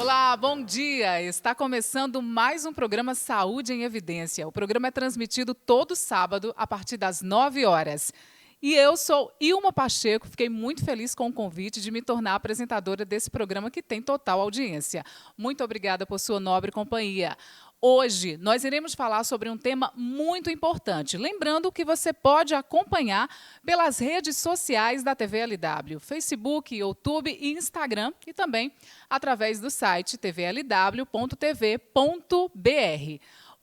Olá, bom dia! Está começando mais um programa Saúde em Evidência. O programa é transmitido todo sábado, a partir das 9 horas. E eu sou Ilma Pacheco, fiquei muito feliz com o convite de me tornar apresentadora desse programa que tem total audiência. Muito obrigada por sua nobre companhia. Hoje, nós iremos falar sobre um tema muito importante. Lembrando que você pode acompanhar pelas redes sociais da TV LW, Facebook, YouTube e Instagram, e também através do site tvlw.tv.br.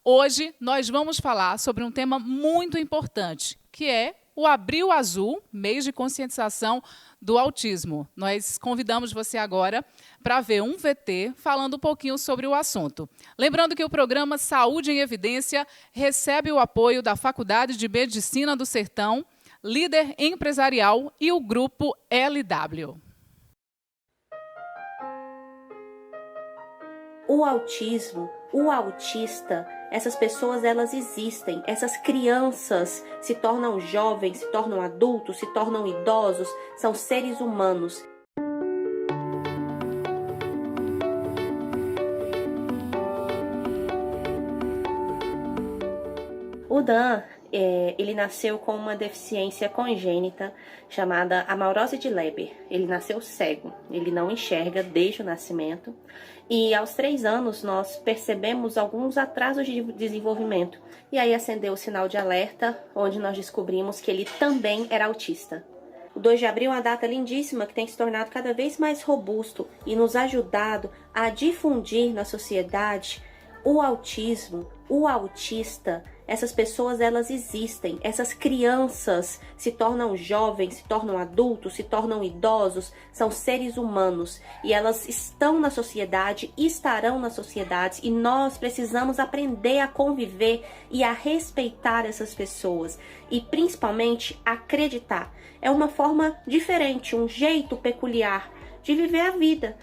Hoje, nós vamos falar sobre um tema muito importante, que é o Abril Azul, mês de conscientização do autismo. Nós convidamos você agora para ver um VT falando um pouquinho sobre o assunto. Lembrando que o programa Saúde em Evidência recebe o apoio da Faculdade de Medicina do Sertão, Líder Empresarial e o Grupo LW. O autismo, o autista, essas pessoas elas existem, essas crianças se tornam jovens, se tornam adultos, se tornam idosos, são seres humanos. O Dan, ele nasceu com uma deficiência congênita chamada amaurose de Leber. Ele nasceu cego, ele não enxerga desde o nascimento. E aos 3 anos nós percebemos alguns atrasos de desenvolvimento. E aí acendeu o sinal de alerta, onde nós descobrimos que ele também era autista. O 2 de abril é uma data lindíssima que tem se tornado cada vez mais robusto e nos ajudado a difundir na sociedade o autismo, o autista. Essas pessoas elas existem, essas crianças se tornam jovens, se tornam adultos, se tornam idosos, são seres humanos e elas estão na sociedade, estarão na sociedade e nós precisamos aprender a conviver e a respeitar essas pessoas e principalmente acreditar. É uma forma diferente, um jeito peculiar de viver a vida.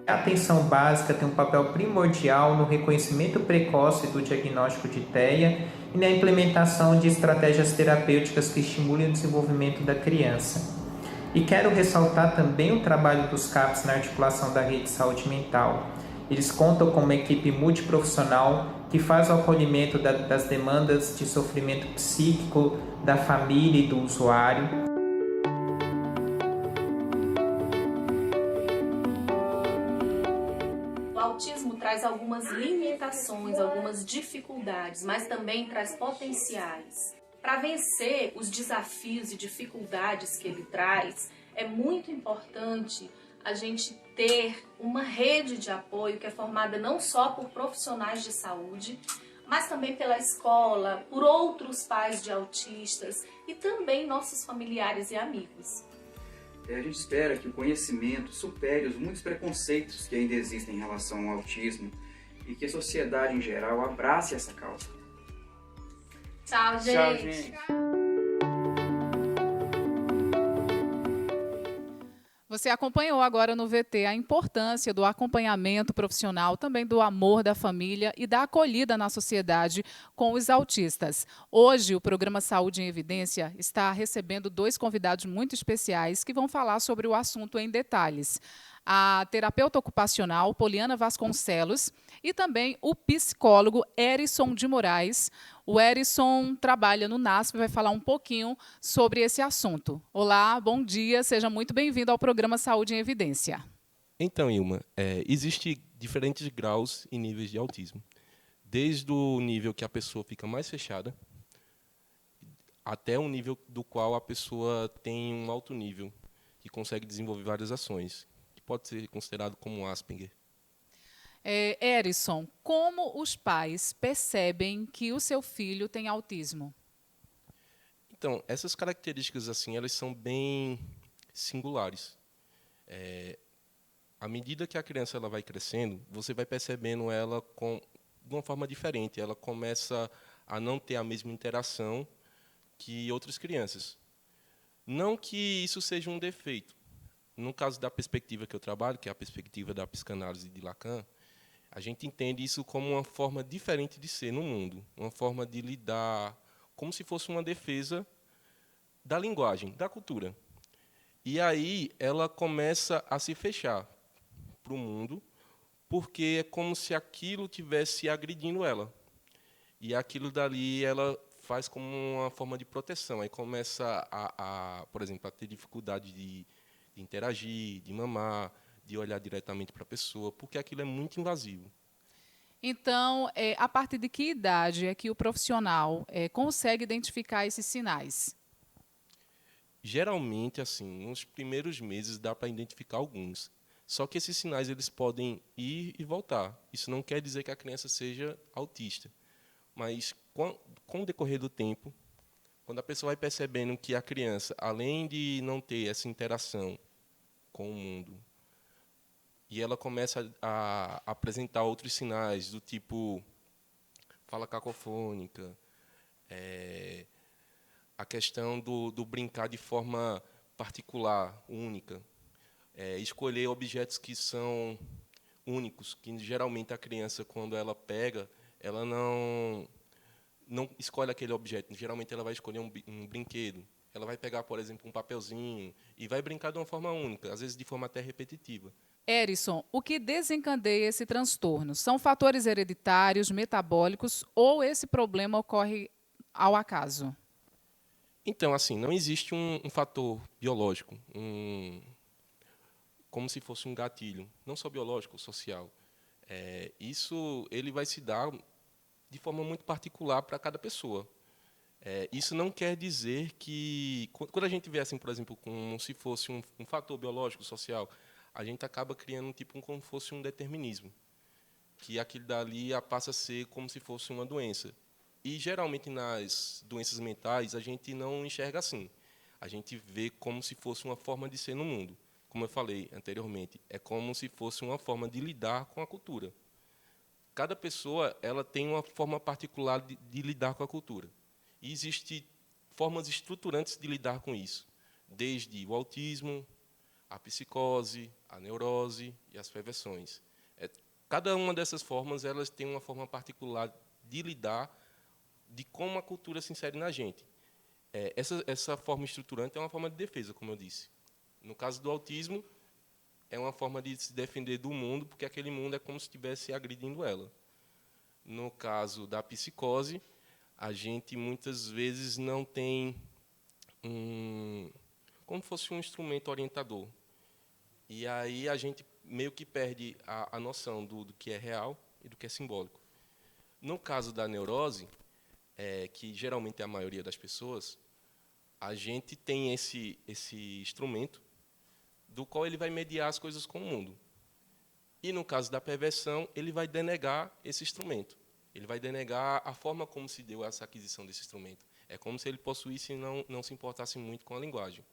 A atenção básica tem um papel primordial no reconhecimento precoce do diagnóstico de TEA e na implementação de estratégias terapêuticas que estimulem o desenvolvimento da criança. E quero ressaltar também o trabalho dos CAPs na articulação da rede de saúde mental. Eles contam com uma equipe multiprofissional que faz o acolhimento das demandas de sofrimento psíquico da família e do usuário. O autismo traz algumas limitações, algumas dificuldades, mas também traz potenciais. Para vencer os desafios e dificuldades que ele traz, é muito importante a gente ter uma rede de apoio que é formada não só por profissionais de saúde, mas também pela escola, por outros pais de autistas e também nossos familiares e amigos. A gente espera que o conhecimento supere os muitos preconceitos que ainda existem em relação ao autismo e que a sociedade em geral abrace essa causa. Tchau, gente! Tchau, gente! Você acompanhou agora no VT a importância do acompanhamento profissional, também do amor da família e da acolhida na sociedade com os autistas. Hoje, o programa Saúde em Evidência está recebendo 2 convidados muito especiais que vão falar sobre o assunto em detalhes. A terapeuta ocupacional Poliana Vasconcelos e também o psicólogo Erison de Moraes. O Erison trabalha no NASP e vai falar um pouquinho sobre esse assunto. Olá, bom dia, seja muito bem-vindo ao programa Saúde em Evidência. Então, Ilma, existem diferentes graus e níveis de autismo. Desde o nível que a pessoa fica mais fechada, até o nível do qual a pessoa tem um alto nível, que consegue desenvolver várias ações, que pode ser considerado como Asperger. Erison, como os pais percebem que o seu filho tem autismo? Então, essas características assim, elas são bem singulares. À medida que a criança ela vai crescendo, você vai percebendo ela de uma forma diferente. Ela começa a não ter a mesma interação que outras crianças. Não que isso seja um defeito. No caso da perspectiva que eu trabalho, que é a perspectiva da psicanálise de Lacan, a gente entende isso como uma forma diferente de ser no mundo, uma forma de lidar como se fosse uma defesa da linguagem, da cultura. E aí ela começa a se fechar para o mundo, porque é como se aquilo tivesse agredindo ela. E aquilo dali ela faz como uma forma de proteção. Aí começa, por exemplo, a ter dificuldade de interagir, de mamar, de olhar diretamente para a pessoa, porque aquilo é muito invasivo. Então, a partir de que idade é que o profissional consegue identificar esses sinais? Geralmente, assim, nos primeiros meses dá para identificar alguns. Só que esses sinais eles podem ir e voltar. Isso não quer dizer que a criança seja autista. Mas, com o decorrer do tempo, quando a pessoa vai percebendo que a criança, além de não ter essa interação com o mundo, e ela começa a apresentar outros sinais, do tipo fala cacofônica, a questão do brincar de forma particular, única, escolher objetos que são únicos, que geralmente a criança, quando ela pega, ela não escolhe aquele objeto. Geralmente ela vai escolher um brinquedo. Ela vai pegar, por exemplo, um papelzinho e vai brincar de uma forma única, às vezes de forma até repetitiva. Érison, o que desencadeia esse transtorno? São fatores hereditários, metabólicos ou esse problema ocorre ao acaso? Então, assim, não existe um fator biológico, como se fosse um gatilho, não só biológico, social. Isso ele vai se dar de forma muito particular para cada pessoa. Isso não quer dizer que, quando a gente vê assim, por exemplo, como se fosse um fator biológico, social, a gente acaba criando como se fosse um determinismo, que aquilo dali passa a ser como se fosse uma doença. E, geralmente, nas doenças mentais, a gente não enxerga assim. A gente vê como se fosse uma forma de ser no mundo. Como eu falei anteriormente, é como se fosse uma forma de lidar com a cultura. Cada pessoa ela tem uma forma particular de lidar com a cultura. E existem formas estruturantes de lidar com isso, desde o autismo, a psicose, a neurose e as perversões. Cada uma dessas formas elas tem uma forma particular de lidar de como a cultura se insere na gente. Essa forma estruturante é uma forma de defesa, como eu disse. No caso do autismo, é uma forma de se defender do mundo, porque aquele mundo é como se estivesse agredindo ela. No caso da psicose, a gente muitas vezes não tem como fosse um instrumento orientador. E aí a gente meio que perde a noção do que é real e do que é simbólico. No caso da neurose, que geralmente é a maioria das pessoas, a gente tem esse instrumento do qual ele vai mediar as coisas com o mundo. E, no caso da perversão, ele vai denegar esse instrumento. Ele vai denegar a forma como se deu essa aquisição desse instrumento. É como se ele possuísse e não se importasse muito com a linguagem.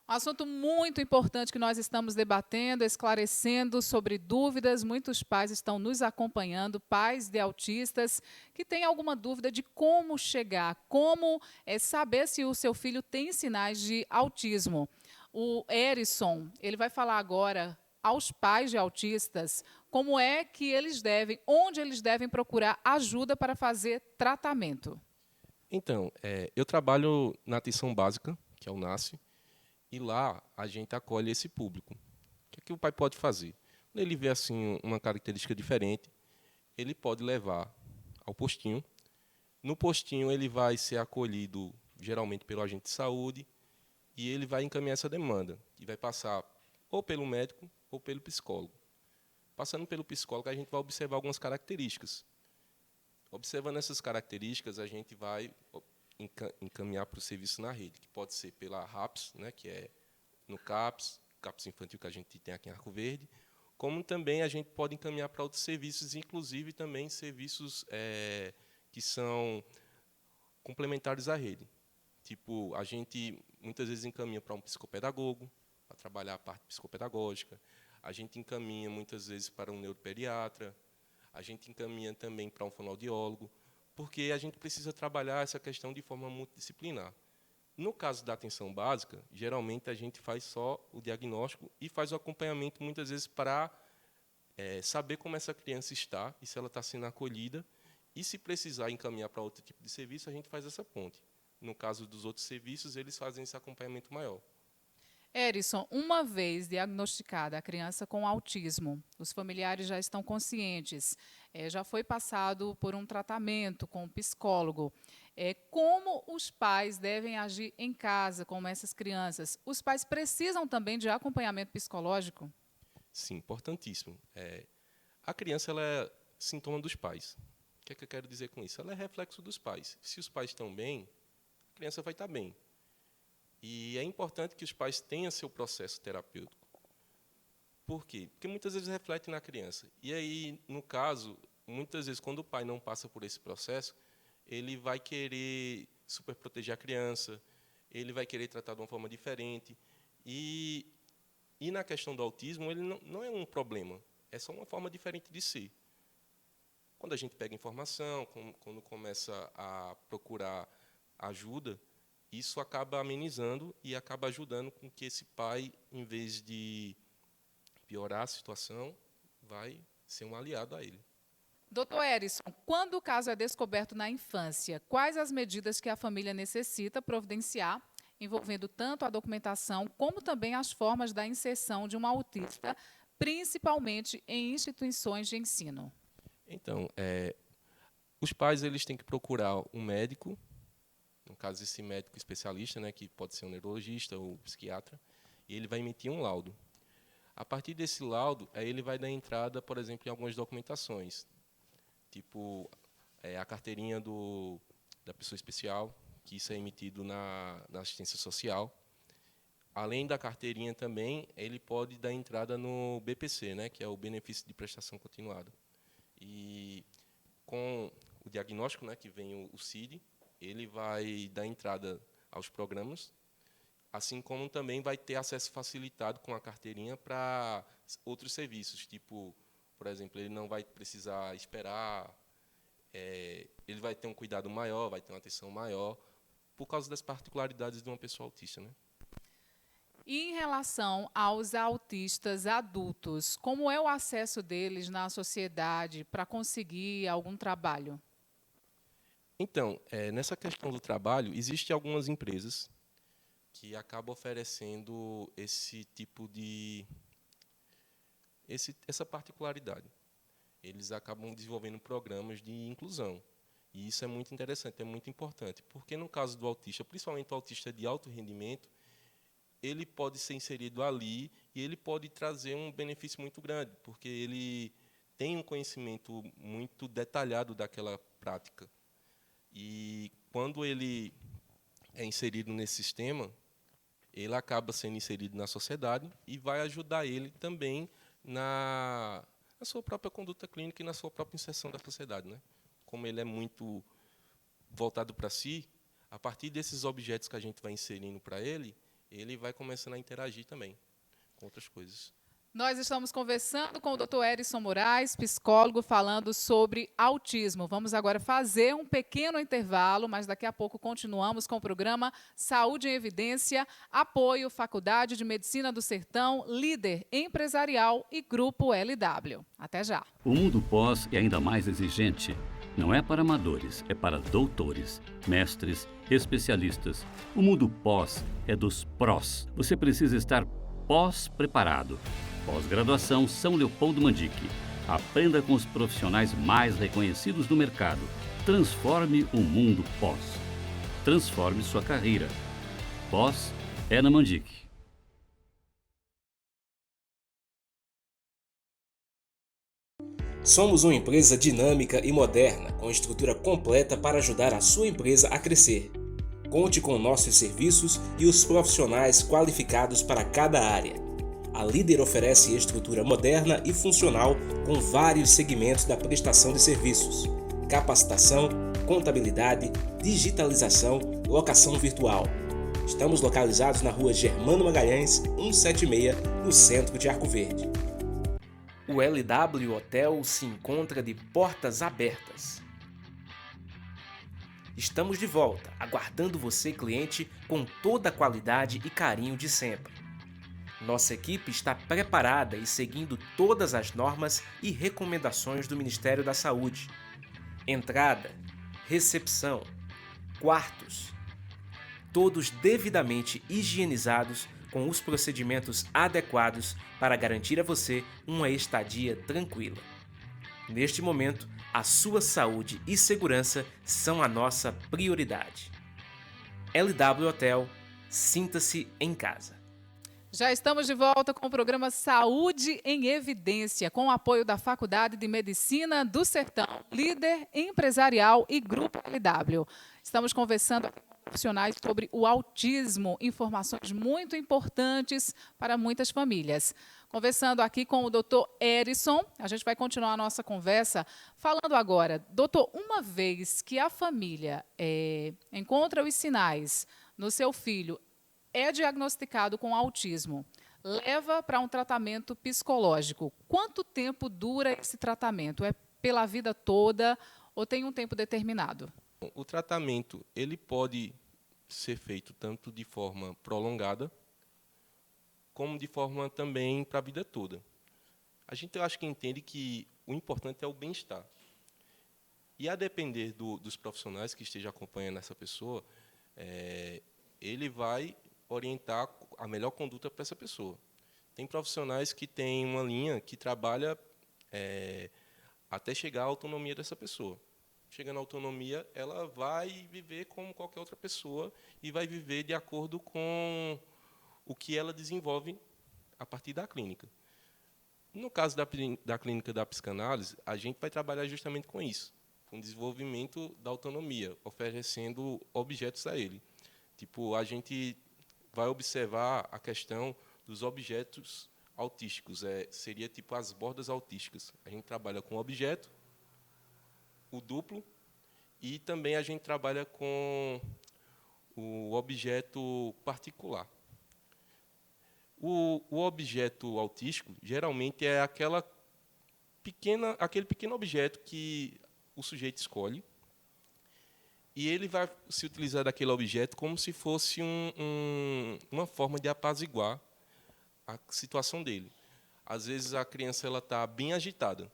Um assunto muito importante que nós estamos debatendo, esclarecendo sobre dúvidas. Muitos pais estão nos acompanhando, pais de autistas, que têm alguma dúvida de como chegar, como saber se o seu filho tem sinais de autismo. O Érison, ele vai falar agora aos pais de autistas como é que eles devem, onde eles devem procurar ajuda para fazer tratamento. Então, eu trabalho na atenção básica, que é o NASF, e lá a gente acolhe esse público. O que o pai pode fazer? Quando ele vê assim uma característica diferente, ele pode levar ao postinho. No postinho ele vai ser acolhido geralmente pelo agente de saúde e ele vai encaminhar essa demanda, que vai passar ou pelo médico ou pelo psicólogo. Passando pelo psicólogo, a gente vai observar algumas características. Observando essas características, a gente vai encaminhar para o serviço na rede, que pode ser pela RAPS, né, que é no CAPS infantil que a gente tem aqui em Arco Verde, como também a gente pode encaminhar para outros serviços, inclusive também serviços que são complementares à rede. Tipo, a gente muitas vezes encaminha para um psicopedagogo, para trabalhar a parte psicopedagógica, a gente encaminha muitas vezes para um neuropediatra, a gente encaminha também para um fonoaudiólogo, porque a gente precisa trabalhar essa questão de forma multidisciplinar. No caso da atenção básica, geralmente a gente faz só o diagnóstico e faz o acompanhamento, muitas vezes, para saber como essa criança está e se ela está sendo acolhida. E, se precisar encaminhar para outro tipo de serviço, a gente faz essa ponte. No caso dos outros serviços, eles fazem esse acompanhamento maior. Hérison, uma vez diagnosticada a criança com autismo, os familiares já estão conscientes, já foi passado por um tratamento com um psicólogo. Como os pais devem agir em casa com essas crianças? Os pais precisam também de acompanhamento psicológico? Sim, importantíssimo. A criança ela é sintoma dos pais. O que é que eu quero dizer com isso? Ela é reflexo dos pais. Se os pais estão bem, a criança vai estar bem. E é importante que os pais tenham seu processo terapêutico. Por quê? Porque muitas vezes reflete na criança. E aí, no caso, muitas vezes, quando o pai não passa por esse processo, ele vai querer superproteger a criança, ele vai querer tratar de uma forma diferente. E na questão do autismo, ele não é um problema, é só uma forma diferente de ser. Quando a gente pega informação, quando começa a procurar ajuda, isso acaba amenizando e acaba ajudando com que esse pai, em vez de piorar a situação, vai ser um aliado a ele. Doutor Hérison, quando o caso é descoberto na infância, quais as medidas que a família necessita providenciar, envolvendo tanto a documentação como também as formas da inserção de um autista, principalmente em instituições de ensino? Então, os pais eles têm que procurar um médico, no caso esse médico especialista, né, que pode ser um neurologista ou um psiquiatra, e ele vai emitir um laudo. A partir desse laudo, aí ele vai dar entrada, por exemplo, em algumas documentações, tipo a carteirinha da pessoa especial, que isso é emitido na assistência social. Além da carteirinha também, ele pode dar entrada no BPC, né, que é o Benefício de Prestação Continuada. E com o diagnóstico, né, que vem o CID, ele vai dar entrada aos programas, assim como também vai ter acesso facilitado com a carteirinha para outros serviços, tipo, por exemplo, ele não vai precisar esperar, ele vai ter um cuidado maior, vai ter uma atenção maior, por causa das particularidades de uma pessoa autista, né? E em relação aos autistas adultos, como é o acesso deles na sociedade para conseguir algum trabalho? Então, nessa questão do trabalho, existem algumas empresas que acabam oferecendo esse tipo de essa particularidade. Eles acabam desenvolvendo programas de inclusão. E isso é muito interessante, é muito importante, porque no caso do autista, principalmente o autista de alto rendimento, ele pode ser inserido ali e ele pode trazer um benefício muito grande, porque ele tem um conhecimento muito detalhado daquela prática. E quando ele é inserido nesse sistema, ele acaba sendo inserido na sociedade e vai ajudar ele também na sua própria conduta clínica e na sua própria inserção da sociedade, né? Como ele é muito voltado para si, a partir desses objetos que a gente vai inserindo para ele, ele vai começando a interagir também com outras coisas. Nós estamos conversando com o Dr. Hérison Moraes, psicólogo, falando sobre autismo. Vamos agora fazer um pequeno intervalo, mas daqui a pouco continuamos com o programa Saúde em Evidência, apoio Faculdade de Medicina do Sertão, Líder Empresarial e Grupo LW. Até já. O mundo pós é ainda mais exigente. Não é para amadores, é para doutores, mestres, especialistas. O mundo pós é dos prós. Você precisa estar pós-preparado. Pós-graduação São Leopoldo Mandique. Aprenda com os profissionais mais reconhecidos do mercado. Transforme o mundo pós. Transforme sua carreira. Pós é na Mandique. Somos uma empresa dinâmica e moderna, com estrutura completa para ajudar a sua empresa a crescer. Conte com nossos serviços e os profissionais qualificados para cada área. A Líder oferece estrutura moderna e funcional com vários segmentos da prestação de serviços: capacitação, contabilidade, digitalização, locação virtual. Estamos localizados na rua Germano Magalhães, 176, no centro de Arco Verde. O LW Hotel se encontra de portas abertas. Estamos de volta, aguardando você, cliente, com toda a qualidade e carinho de sempre. Nossa equipe está preparada e seguindo todas as normas e recomendações do Ministério da Saúde. Entrada, recepção, quartos, todos devidamente higienizados com os procedimentos adequados para garantir a você uma estadia tranquila. Neste momento, a sua saúde e segurança são a nossa prioridade. LW Hotel, sinta-se em casa. Já estamos de volta com o programa Saúde em Evidência, com o apoio da Faculdade de Medicina do Sertão, Líder Empresarial e Grupo LW. Estamos conversando com profissionais sobre o autismo, informações muito importantes para muitas famílias. Conversando aqui com o Dr. Erison, a gente vai continuar a nossa conversa falando agora. Doutor, uma vez que a família encontra os sinais no seu filho, é diagnosticado com autismo, leva para um tratamento psicológico. Quanto tempo dura esse tratamento? É pela vida toda ou tem um tempo determinado? O tratamento ele pode ser feito tanto de forma prolongada, como de forma também para a vida toda. A gente, eu acho que entende que o importante é o bem-estar. E a depender dos profissionais que estejam acompanhando essa pessoa, ele vai orientar a melhor conduta para essa pessoa. Tem profissionais que têm uma linha que trabalha até chegar à autonomia dessa pessoa. Chegando à autonomia, ela vai viver como qualquer outra pessoa e vai viver de acordo com o que ela desenvolve a partir da clínica. No caso da clínica da psicanálise, a gente vai trabalhar justamente com isso, com o desenvolvimento da autonomia, oferecendo objetos a ele. Tipo, a gente vai observar a questão dos objetos autísticos, seria tipo as bordas autísticas. A gente trabalha com o objeto, o duplo, e também a gente trabalha com o objeto particular. O objeto autístico, geralmente, é aquele pequeno objeto que o sujeito escolhe, e ele vai se utilizar daquele objeto como se fosse uma forma de apaziguar a situação dele. Às vezes, a criança está bem agitada.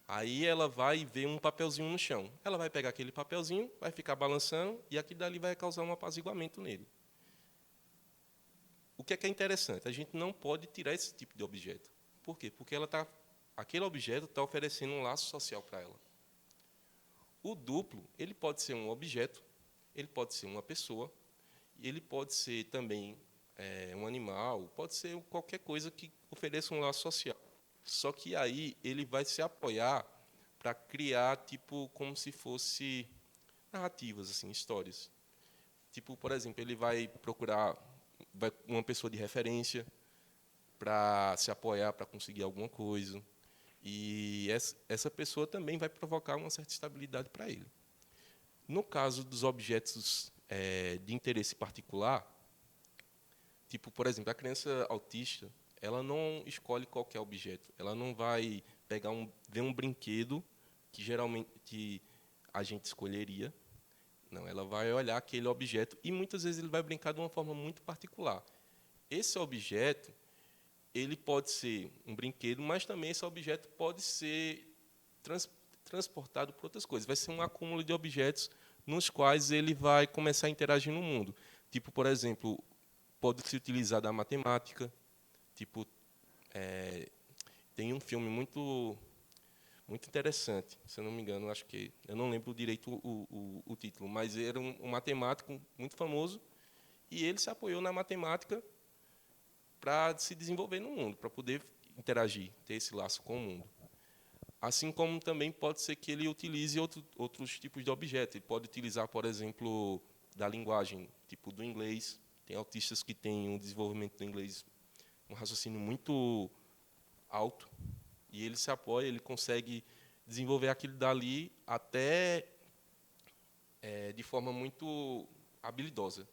Aí ela vai ver um papelzinho no chão. Ela vai pegar aquele papelzinho, vai ficar balançando, e aquilo dali vai causar um apaziguamento nele. O que é interessante? A gente não pode tirar esse tipo de objeto. Por quê? Porque aquele objeto está oferecendo um laço social para ela. O duplo, ele pode ser um objeto, ele pode ser uma pessoa, ele pode ser também um animal, pode ser qualquer coisa que ofereça um laço social. Só que aí ele vai se apoiar para criar tipo como se fosse narrativas, assim, histórias. Tipo, por exemplo, ele vai procurar uma pessoa de referência para se apoiar, para conseguir alguma coisa. E essa pessoa também vai provocar uma certa estabilidade para ele. No caso dos objetos de interesse particular, tipo, por exemplo, a criança autista, ela não escolhe qualquer objeto. Ela não vai ver um brinquedo que geralmente a gente escolheria. Não, ela vai olhar aquele objeto e muitas vezes ele vai brincar de uma forma muito particular. Esse objeto, ele pode ser um brinquedo, mas também esse objeto pode ser transportado por outras coisas. Vai ser um acúmulo de objetos nos quais ele vai começar a interagir no mundo. Tipo, por exemplo, pode se utilizar da matemática. Tipo, tem um filme muito interessante, se eu não me engano, acho que eu não lembro direito o título, mas era um matemático muito famoso e ele se apoiou na matemática para se desenvolver no mundo, para poder interagir, ter esse laço com o mundo. Assim como também pode ser que ele utilize outros tipos de objetos. Ele pode utilizar, por exemplo, da linguagem, tipo do inglês. Tem autistas que têm um desenvolvimento do inglês, um raciocínio muito alto, e ele se apoia, ele consegue desenvolver aquilo dali até de forma muito habilidosa.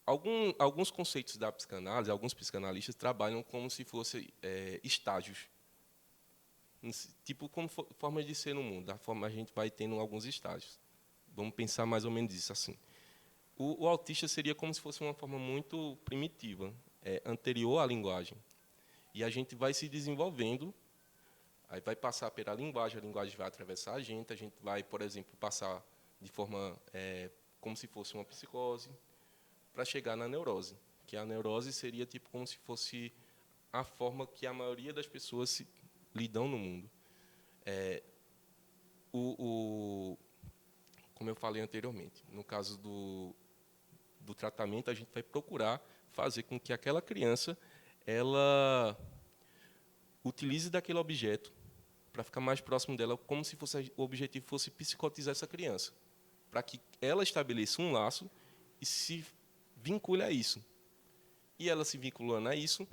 Alguns conceitos da psicanálise, alguns psicanalistas trabalham como se fossem estágios, tipo como formas de ser no mundo, da forma a gente vai tendo alguns estágios Vamos pensar mais ou menos isso assim. O autista seria como se fosse uma forma muito primitiva, anterior à linguagem. E a gente vai se desenvolvendo, aí vai passar pela linguagem, a linguagem vai atravessar a gente vai, por exemplo, passar de forma como se fosse uma psicose, para chegar na neurose, que a neurose seria tipo como se fosse a forma que a maioria das pessoas lidam no mundo. Como eu falei anteriormente, no caso do tratamento, a gente vai procurar fazer com que aquela criança ela utilize daquele objeto para ficar mais próximo dela, como se o objetivo fosse psicotizar essa criança, para que ela estabeleça um laço e se vincule a isso. E ela se vinculando a isso,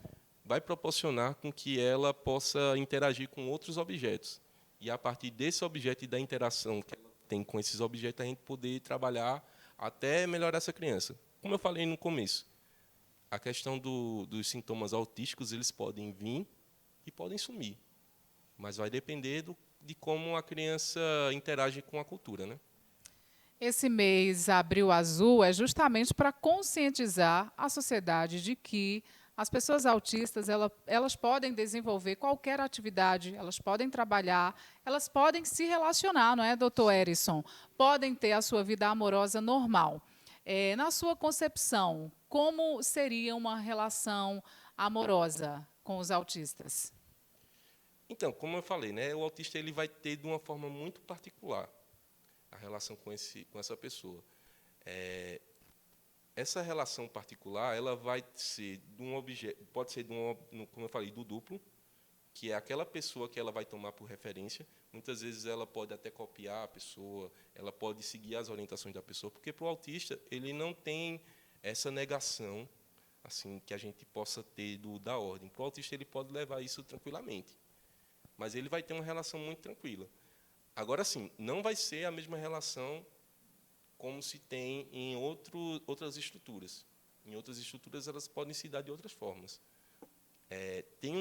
vai proporcionar com que ela possa interagir com outros objetos. E, a partir desse objeto e da interação que ela tem com esses objetos, a gente poder trabalhar até melhorar essa criança. Como eu falei no começo, a questão dos sintomas autísticos, eles podem vir e podem sumir. Mas vai depender de como a criança interage com a cultura, né? Esse mês Abril Azul é justamente para conscientizar a sociedade de que as pessoas autistas elas podem desenvolver qualquer atividade, elas podem trabalhar, elas podem se relacionar, não é, doutor Erison? Podem ter a sua vida amorosa normal. Na sua concepção, como seria uma relação amorosa com os autistas? Então, como eu falei, né, o autista ele vai ter de uma forma muito particular a relação com essa pessoa. Essa relação particular, ela vai ser de um objeto, pode ser como eu falei, do duplo, que é aquela pessoa que ela vai tomar por referência. Muitas vezes ela pode até copiar a pessoa, ela pode seguir as orientações da pessoa, porque para o autista ele não tem essa negação assim que a gente possa ter da ordem. Para o autista ele pode levar isso tranquilamente, mas ele vai ter uma relação muito tranquila. Agora, sim, não vai ser a mesma relação como se tem em outras estruturas. Em outras estruturas, elas podem se dar de outras formas. Tem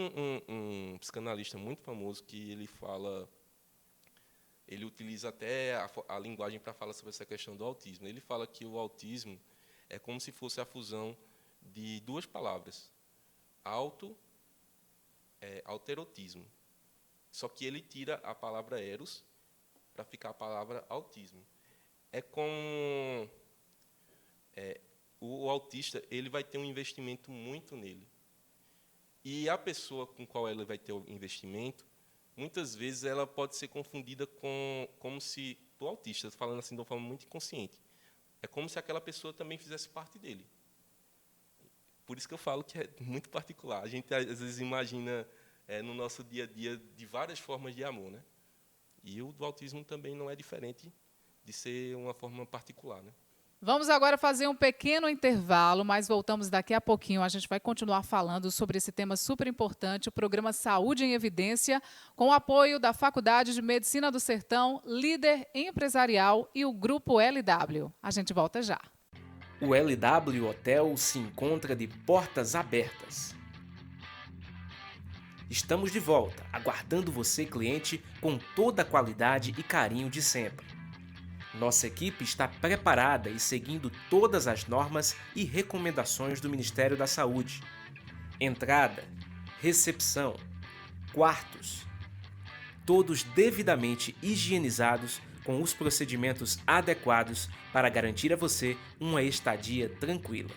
um psicanalista muito famoso que ele utiliza até a linguagem para falar sobre essa questão do autismo. Ele fala que o autismo é como se fosse a fusão de duas palavras, alterotismo. Só que ele tira a palavra eros para ficar a palavra autismo. O autista ele vai ter um investimento muito nele. E a pessoa com qual ela vai ter o investimento, muitas vezes ela pode ser confundida como se o autista, falando assim de uma forma muito inconsciente, é como se aquela pessoa também fizesse parte dele. Por isso que eu falo que é muito particular. A gente às vezes imagina no nosso dia a dia de várias formas de amor, né? E o do autismo também não é diferente de ser uma forma particular, né? Vamos agora fazer um pequeno intervalo, mas voltamos daqui a pouquinho. A gente vai continuar falando sobre esse tema super importante, o programa Saúde em Evidência, com o apoio da Faculdade de Medicina do Sertão, Líder Empresarial e o Grupo LW. A gente volta já. O LW Hotel se encontra de portas abertas. Estamos de volta, aguardando você, cliente, com toda a qualidade e carinho de sempre. Nossa equipe está preparada e seguindo todas as normas e recomendações do Ministério da Saúde. Entrada, recepção, quartos, todos devidamente higienizados com os procedimentos adequados para garantir a você uma estadia tranquila.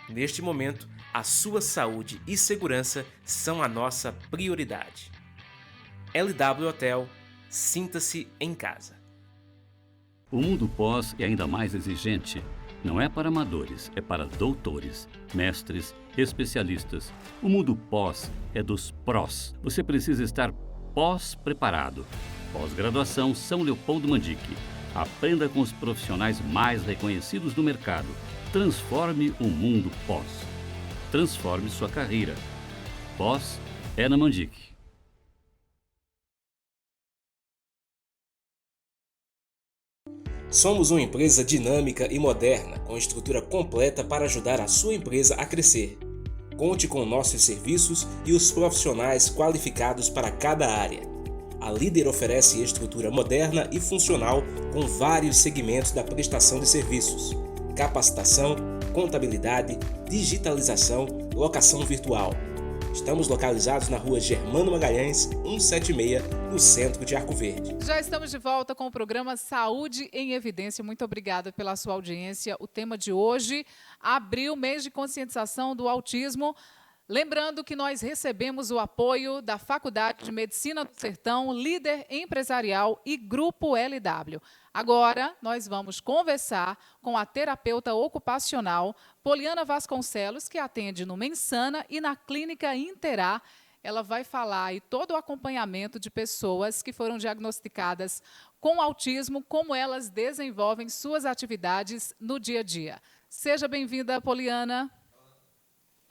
Neste momento, a sua saúde e segurança são a nossa prioridade. LW Hotel, sinta-se em casa. O mundo pós é ainda mais exigente. Não é para amadores, é para doutores, mestres, especialistas. O mundo pós é dos prós. Você precisa estar pós-preparado. Pós-graduação São Leopoldo Mandique. Aprenda com os profissionais mais reconhecidos do mercado. Transforme o mundo pós. Transforme sua carreira. Pós é na Mandique. Somos uma empresa dinâmica e moderna, com estrutura completa para ajudar a sua empresa a crescer. Conte com nossos serviços e os profissionais qualificados para cada área. A Líder oferece estrutura moderna e funcional com vários segmentos da prestação de serviços: capacitação, contabilidade, digitalização, locação virtual. Estamos localizados na rua Germano Magalhães, 176, no centro de Arco Verde. Já estamos de volta com o programa Saúde em Evidência. Muito obrigada pela sua audiência. O tema de hoje, abril, mês de conscientização do autismo. Lembrando que nós recebemos o apoio da Faculdade de Medicina do Sertão, Líder Empresarial e Grupo LW. Agora, nós vamos conversar com a terapeuta ocupacional Poliana Vasconcelos, que atende no Mensana e na Clínica Interá. Ela vai falar aí todo o acompanhamento de pessoas que foram diagnosticadas com autismo, como elas desenvolvem suas atividades no dia a dia. Seja bem-vinda, Poliana.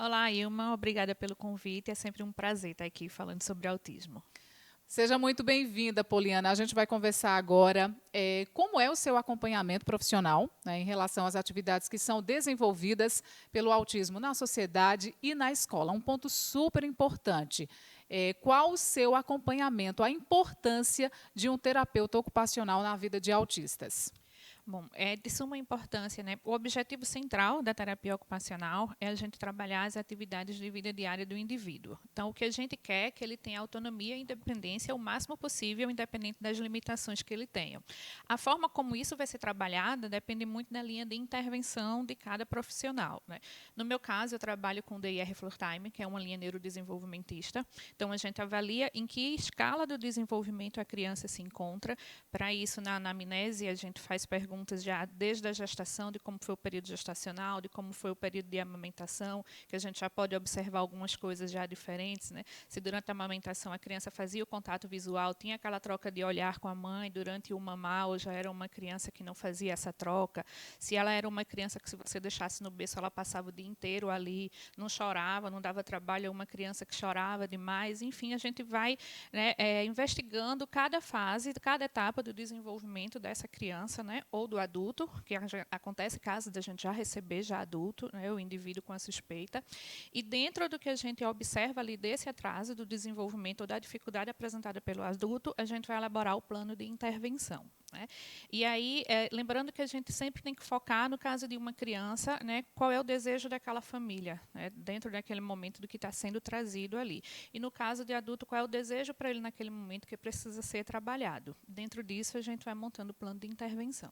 Olá, Ilma. Obrigada pelo convite. É sempre um prazer estar aqui falando sobre autismo. Seja muito bem-vinda, Poliana. A gente vai conversar agora como é o seu acompanhamento profissional, né, em relação às atividades que são desenvolvidas pelo autismo na sociedade e na escola. Um ponto super importante. Qual o seu acompanhamento, a importância de um terapeuta ocupacional na vida de autistas? Bom, é de suma importância, né? O objetivo central da terapia ocupacional é a gente trabalhar as atividades de vida diária do indivíduo. Então, o que a gente quer é que ele tenha autonomia e independência o máximo possível, independente das limitações que ele tenha. A forma como isso vai ser trabalhada depende muito da linha de intervenção de cada profissional, né? No meu caso, eu trabalho com o DIR Floortime, que é uma linha neurodesenvolvimentista. Então, a gente avalia em que escala do desenvolvimento a criança se encontra. Para isso, na anamnese, a gente faz perguntas já desde a gestação, de como foi o período gestacional, de como foi o período de amamentação, que a gente já pode observar algumas coisas já diferentes, né? Se durante a amamentação a criança fazia o contato visual, tinha aquela troca de olhar com a mãe durante o mamar, ou já era uma criança que não fazia essa troca, se ela era uma criança que se você deixasse no berço ela passava o dia inteiro ali, não chorava, não dava trabalho, é uma criança que chorava demais, enfim, a gente vai, né, investigando cada fase, cada etapa do desenvolvimento dessa criança, né, ou do adulto, que acontece caso da gente já receber já adulto, né, o indivíduo com a suspeita, e dentro do que a gente observa ali desse atraso do desenvolvimento ou da dificuldade apresentada pelo adulto, a gente vai elaborar o plano de intervenção, né? E aí, lembrando que a gente sempre tem que focar no caso de uma criança, né, qual é o desejo daquela família, né, dentro daquele momento do que está sendo trazido ali. E no caso de adulto, qual é o desejo para ele naquele momento que precisa ser trabalhado. Dentro disso, a gente vai montando o plano de intervenção.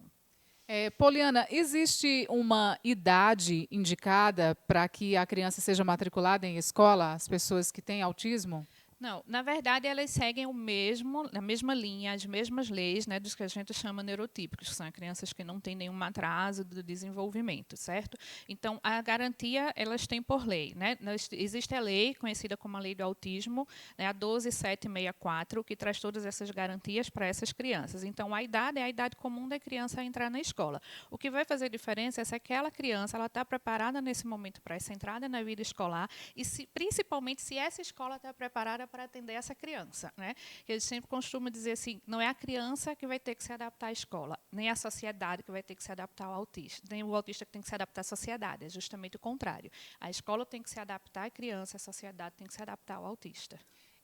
Poliana, existe uma idade indicada para que a criança seja matriculada em escola, as pessoas que têm autismo? Não, na verdade, elas seguem a mesma linha, as mesmas leis, né, dos que a gente chama neurotípicos, que são crianças que não têm nenhum atraso do desenvolvimento, certo? Então, a garantia, elas têm por lei, né? Existe a lei, conhecida como a Lei do Autismo, né, a 12764, que traz todas essas garantias para essas crianças. Então, a idade é a idade comum da criança a entrar na escola. O que vai fazer diferença é se aquela criança está preparada nesse momento para essa entrada na vida escolar e, principalmente, se essa escola está preparada para atender essa criança, né? Que a gente sempre costuma dizer assim, não é a criança que vai ter que se adaptar à escola, nem a sociedade que vai ter que se adaptar ao autista, nem o autista que tem que se adaptar à sociedade, é justamente o contrário. A escola tem que se adaptar à criança, a sociedade tem que se adaptar ao autista.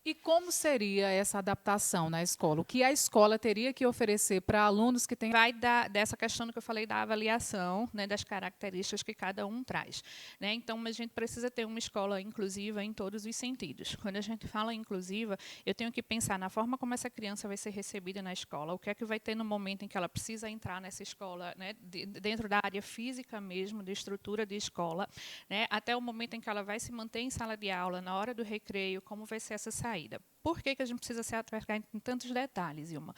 E como seria essa adaptação na escola? O que a escola teria que oferecer para alunos que têm... Vai dessa questão que eu falei da avaliação, né, das características que cada um traz, né? Então, a gente precisa ter uma escola inclusiva em todos os sentidos. Quando a gente fala inclusiva, eu tenho que pensar na forma como essa criança vai ser recebida na escola, o que é que vai ter no momento em que ela precisa entrar nessa escola, né, dentro da área física mesmo, de estrutura de escola, né, até o momento em que ela vai se manter em sala de aula, na hora do recreio, como vai ser essa saída. Por que a gente precisa se atracar em tantos detalhes, Ilma?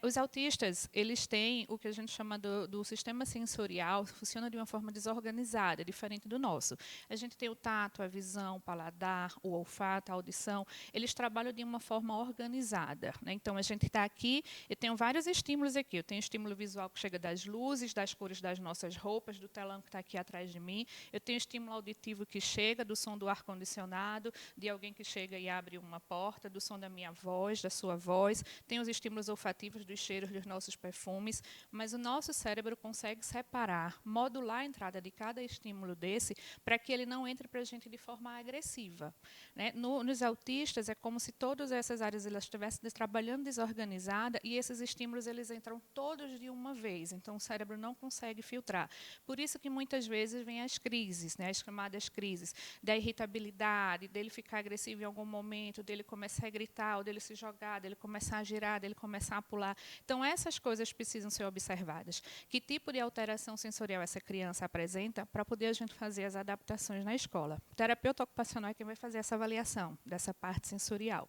Os autistas, eles têm o que a gente chama do sistema sensorial, funciona de uma forma desorganizada, diferente do nosso. A gente tem o tato, a visão, o paladar, o olfato, a audição, eles trabalham de uma forma organizada, né? Então, a gente está aqui, eu tenho vários estímulos aqui. Eu tenho estímulo visual que chega das luzes, das cores das nossas roupas, do telão que está aqui atrás de mim. Eu tenho estímulo auditivo que chega do som do ar-condicionado, de alguém que chega e abre uma porta importa do som da minha voz, da sua voz, tem os estímulos olfativos dos cheiros dos nossos perfumes, mas o nosso cérebro consegue separar, modular a entrada de cada estímulo desse para que ele não entre para a gente de forma agressiva, né? Nos autistas, é como se todas essas áreas elas estivessem trabalhando desorganizada e esses estímulos eles entram todos de uma vez, então o cérebro não consegue filtrar. Por isso que muitas vezes vem as crises, né, as chamadas crises, da irritabilidade, dele ficar agressivo em algum momento, dele começar a gritar, ou dele se jogar, dele começar a girar, dele começar a pular. Então, essas coisas precisam ser observadas. Que tipo de alteração sensorial essa criança apresenta para poder a gente fazer as adaptações na escola. O terapeuta ocupacional é quem vai fazer essa avaliação dessa parte sensorial.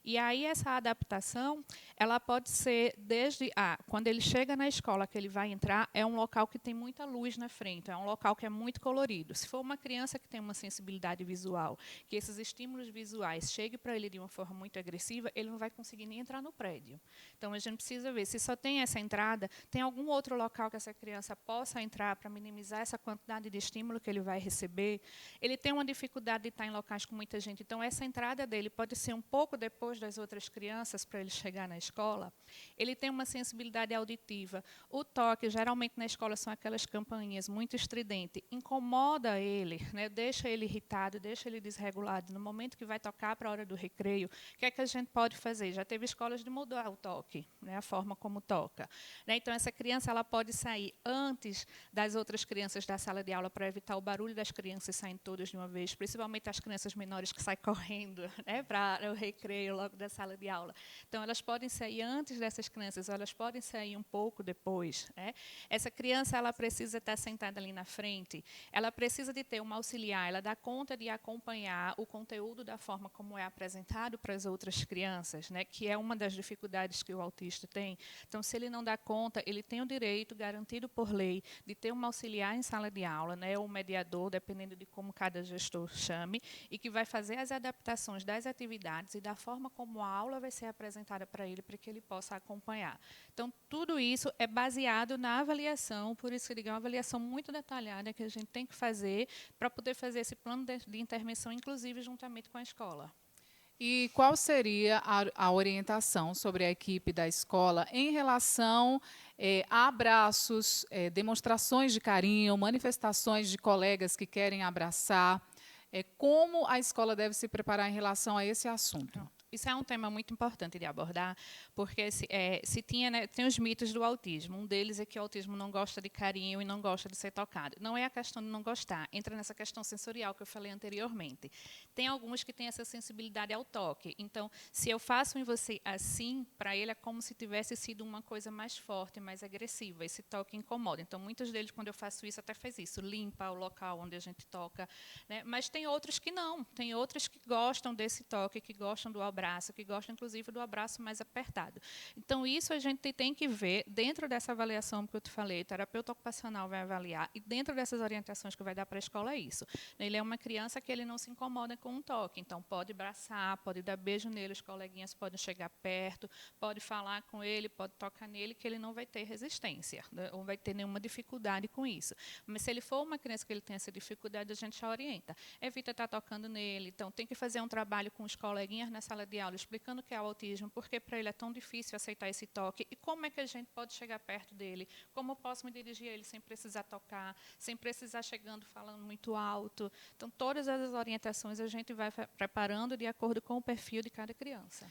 E aí, essa adaptação, ela pode ser desde quando ele chega na escola, que ele vai entrar, é um local que tem muita luz na frente, é um local que é muito colorido. Se for uma criança que tem uma sensibilidade visual, que esses estímulos visuais cheguem para ele de uma forma muito agressiva, ele não vai conseguir nem entrar no prédio. Então, a gente precisa ver se só tem essa entrada, tem algum outro local que essa criança possa entrar para minimizar essa quantidade de estímulo que ele vai receber. Ele tem uma dificuldade de estar em locais com muita gente, então essa entrada dele pode ser um pouco depois das outras crianças para ele chegar na escola. Ele tem uma sensibilidade auditiva. O toque, geralmente na escola, são aquelas campainhas muito estridentes, incomoda ele, né? Deixa ele irritado, deixa ele desregulado. No momento que vai tocar para a hora do recreio, o que é que a gente pode fazer? Já teve escolas de mudar o toque, né? A forma como toca. Né? Então, essa criança ela pode sair antes das outras crianças da sala de aula para evitar o barulho das crianças saindo todas de uma vez, principalmente as crianças menores que saem correndo, né? Para o recreio logo da sala de aula. Então, elas podem sair antes dessas crianças, ou elas podem sair um pouco depois. Né? Essa criança ela precisa estar sentada ali na frente, ela precisa de ter uma auxiliar, ela dá conta de acompanhar o conteúdo da forma como é apresentado para as outras crianças, né? Que é uma das dificuldades que o autista tem. Então, se ele não dá conta, ele tem o direito, garantido por lei, de ter uma auxiliar em sala de aula, né? Ou um mediador, dependendo de como cada gestor chame, e que vai fazer as adaptações das atividades e da forma como a aula vai ser apresentada para ele que ele possa acompanhar. Então, tudo isso é baseado na avaliação, por isso que eu digo, é uma avaliação muito detalhada que a gente tem que fazer para poder fazer esse plano de intervenção, inclusive juntamente com a escola. E qual seria a orientação sobre a equipe da escola em relação a abraços, demonstrações de carinho, manifestações de colegas que querem abraçar? Como a escola deve se preparar em relação a esse assunto? Isso é um tema muito importante de abordar, porque se tinha, né, tem os mitos do autismo. Um deles é que o autismo não gosta de carinho e não gosta de ser tocado. Não é a questão de não gostar, entra nessa questão sensorial que eu falei anteriormente. Tem alguns que têm essa sensibilidade ao toque. Então, se eu faço em você assim, para ele é como se tivesse sido uma coisa mais forte, mais agressiva. Esse toque incomoda. Então, muitos deles, quando eu faço isso, até faz isso, limpa o local onde a gente toca. Né? Mas tem outros que não. Tem outros que gostam desse toque, que gostam do abraço, que gosta, inclusive, do abraço mais apertado. Então, isso a gente tem que ver dentro dessa avaliação que eu te falei, o terapeuta ocupacional vai avaliar, e dentro dessas orientações que vai dar para a escola é isso. Ele é uma criança que ele não se incomoda com um toque, então pode abraçar, pode dar beijo nele, os coleguinhas podem chegar perto, pode falar com ele, pode tocar nele, que ele não vai ter resistência, não vai ter nenhuma dificuldade com isso. Mas se ele for uma criança que ele tem essa dificuldade, a gente já orienta. Evita estar tocando nele, então tem que fazer um trabalho com os coleguinhas na sala de aula, explicando o que é o autismo, porque para ele é tão difícil aceitar esse toque, e como é que a gente pode chegar perto dele, como eu posso me dirigir a ele sem precisar tocar, sem precisar chegando falando muito alto. Então, todas as orientações a gente vai preparando de acordo com o perfil de cada criança.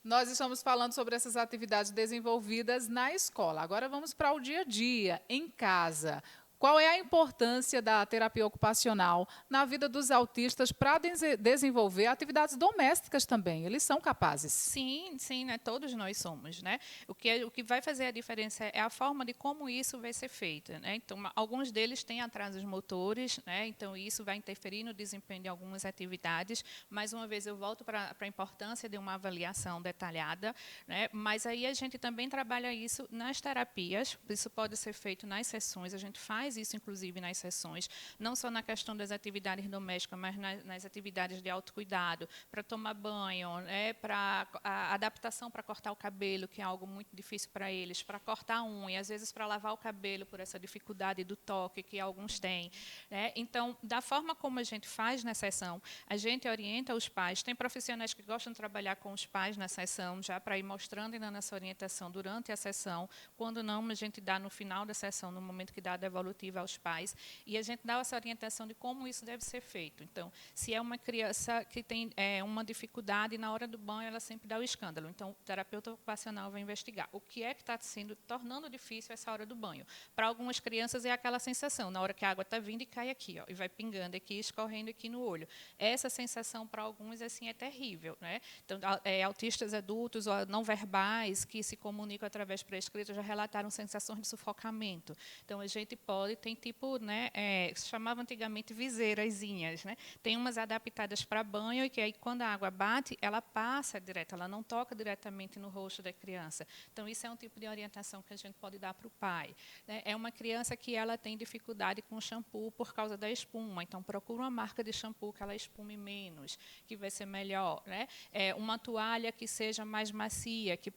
Nós estamos falando sobre essas atividades desenvolvidas na escola. Agora vamos para o dia a dia, em casa. Qual é a importância da terapia ocupacional na vida dos autistas para desenvolver atividades domésticas também? Eles são capazes? Sim, sim, né? Todos nós somos. Né? O que vai fazer a diferença é a forma de como isso vai ser feito. Né? Então, alguns deles têm atrasos motores, né? Então isso vai interferir no desempenho de algumas atividades. Mais uma vez, eu volto para a importância de uma avaliação detalhada, né? Mas aí a gente também trabalha isso nas terapias, isso pode ser feito nas sessões, a gente faz faz isso, inclusive, nas sessões, não só na questão das atividades domésticas, mas nas atividades de autocuidado, para tomar banho, né, para a adaptação para cortar o cabelo, que é algo muito difícil para eles, para cortar a unha, às vezes para lavar o cabelo, por essa dificuldade do toque que alguns têm, né? Então, da forma como a gente faz na sessão, a gente orienta os pais, tem profissionais que gostam de trabalhar com os pais na sessão, já para ir mostrando e dando essa orientação durante a sessão, quando não, a gente dá no final da sessão, no momento que dá a devolutiva aos pais, e a gente dá essa orientação de como isso deve ser feito. Então, se é uma criança que tem uma dificuldade, na hora do banho ela sempre dá o escândalo, então o terapeuta ocupacional vai investigar o que é que está tornando difícil essa hora do banho. Para algumas crianças é aquela sensação, na hora que a água está vindo e cai aqui, ó, e vai pingando aqui, escorrendo aqui no olho. Essa sensação para alguns assim é terrível, né? Então, autistas adultos ou não verbais que se comunicam através para escrita já relataram sensações de sufocamento. Então, a gente tem tipo, né, se chamava antigamente viseirazinhas, né? Tem umas adaptadas para banho e que aí quando a água bate, ela passa direto, ela não toca diretamente no rosto da criança. Então, isso é um tipo de orientação que a gente pode dar para o pai, né? É uma criança que ela tem dificuldade com shampoo por causa da espuma, então procura uma marca de shampoo que ela espume menos, que vai ser melhor, né? Uma toalha que seja mais macia, que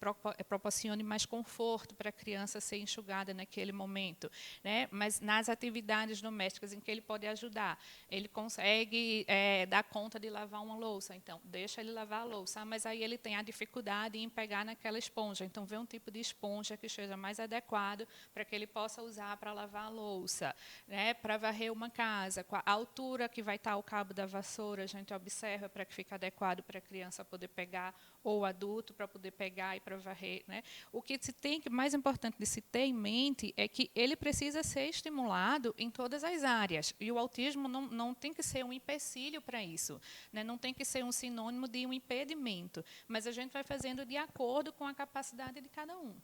proporcione mais conforto para a criança ser enxugada naquele momento, né? Mas nas atividades domésticas em que ele pode ajudar, ele consegue dar conta de lavar uma louça, então deixa ele lavar a louça, mas aí ele tem a dificuldade em pegar naquela esponja, então vê um tipo de esponja que seja mais adequado para que ele possa usar para lavar a louça, né? Para varrer uma casa, com a altura que vai estar o cabo da vassoura, a gente observa para que fique adequado para a criança poder pegar, ou o adulto para poder pegar e para varrer, né? O que se tem, mais importante de se ter em mente é que ele precisa ser estimulado em todas as áreas, e o autismo não tem que ser um empecilho para isso, né? Não tem que ser um sinônimo de um impedimento, mas a gente vai fazendo de acordo com a capacidade de cada um.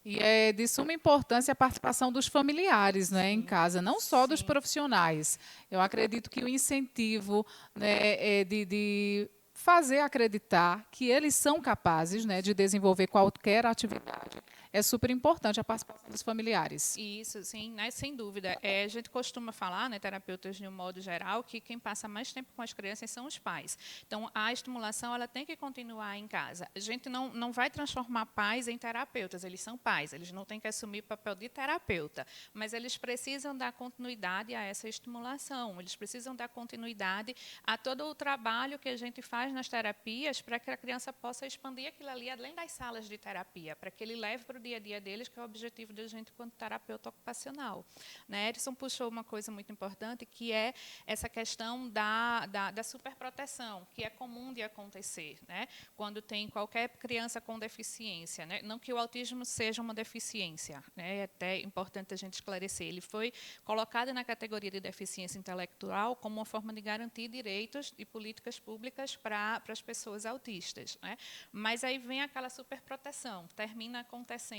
E é de suma importância a participação dos familiares, né, em casa, não só dos profissionais. Eu acredito que o incentivo, né, de fazer acreditar que eles são capazes, né, de desenvolver qualquer atividade. É super importante a participação dos familiares. Isso, sim, né, sem dúvida. A gente costuma falar, né, terapeutas de um modo geral, que quem passa mais tempo com as crianças são os pais. Então, a estimulação ela tem que continuar em casa. A gente não vai transformar pais em terapeutas, eles são pais, eles não têm que assumir o papel de terapeuta, mas eles precisam dar continuidade a essa estimulação, eles precisam dar continuidade a todo o trabalho que a gente faz nas terapias para que a criança possa expandir aquilo ali além das salas de terapia, para que ele leve para o dia a dia deles, que é o objetivo da gente quanto terapeuta ocupacional. Né? Edson puxou uma coisa muito importante, que é essa questão da superproteção, que é comum de acontecer, né? Quando tem qualquer criança com deficiência. Né? Não que o autismo seja uma deficiência, né? É até importante a gente esclarecer. Ele foi colocado na categoria de deficiência intelectual como uma forma de garantir direitos e políticas públicas para as pessoas autistas. Né? Mas aí vem aquela superproteção, termina acontecendo,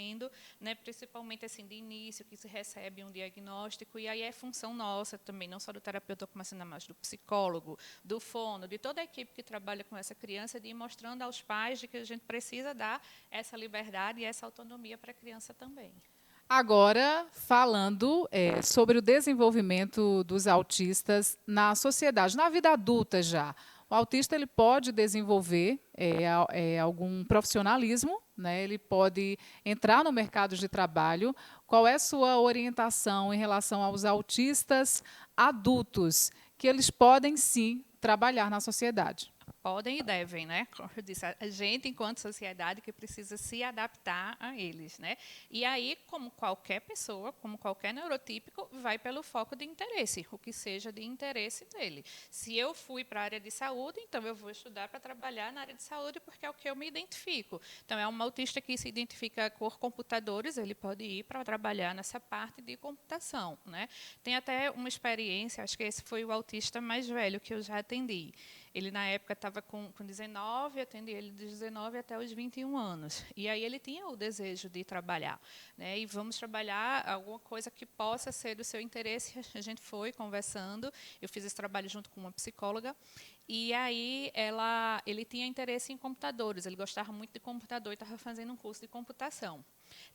né, principalmente assim, de início, que se recebe um diagnóstico, e aí é função nossa também, não só do terapeuta ocupacional, mas do psicólogo, do fono, de toda a equipe que trabalha com essa criança, de ir mostrando aos pais de que a gente precisa dar essa liberdade e essa autonomia para a criança também. Agora, falando sobre o desenvolvimento dos autistas na sociedade, na vida adulta já. O autista ele pode desenvolver algum profissionalismo, né? Ele pode entrar no mercado de trabalho. Qual é a sua orientação em relação aos autistas adultos, que eles podem, sim, trabalhar na sociedade? Podem e devem, né? Como eu disse, a gente, enquanto sociedade, que precisa se adaptar a eles, né? E aí, como qualquer pessoa, como qualquer neurotípico, vai pelo foco de interesse, o que seja de interesse dele. Se eu fui para a área de saúde, então eu vou estudar para trabalhar na área de saúde, porque é o que eu me identifico. Então, é um autista que se identifica com computadores, ele pode ir para trabalhar nessa parte de computação, né? Tem até uma experiência, acho que esse foi o autista mais velho que eu já atendi. Ele, na época, estava com 19, atendi ele de 19 até os 21 anos. E aí ele tinha o desejo de trabalhar. Né? E vamos trabalhar alguma coisa que possa ser do seu interesse. A gente foi conversando, eu fiz esse trabalho junto com uma psicóloga. E aí ele tinha interesse em computadores, ele gostava muito de computador e estava fazendo um curso de computação.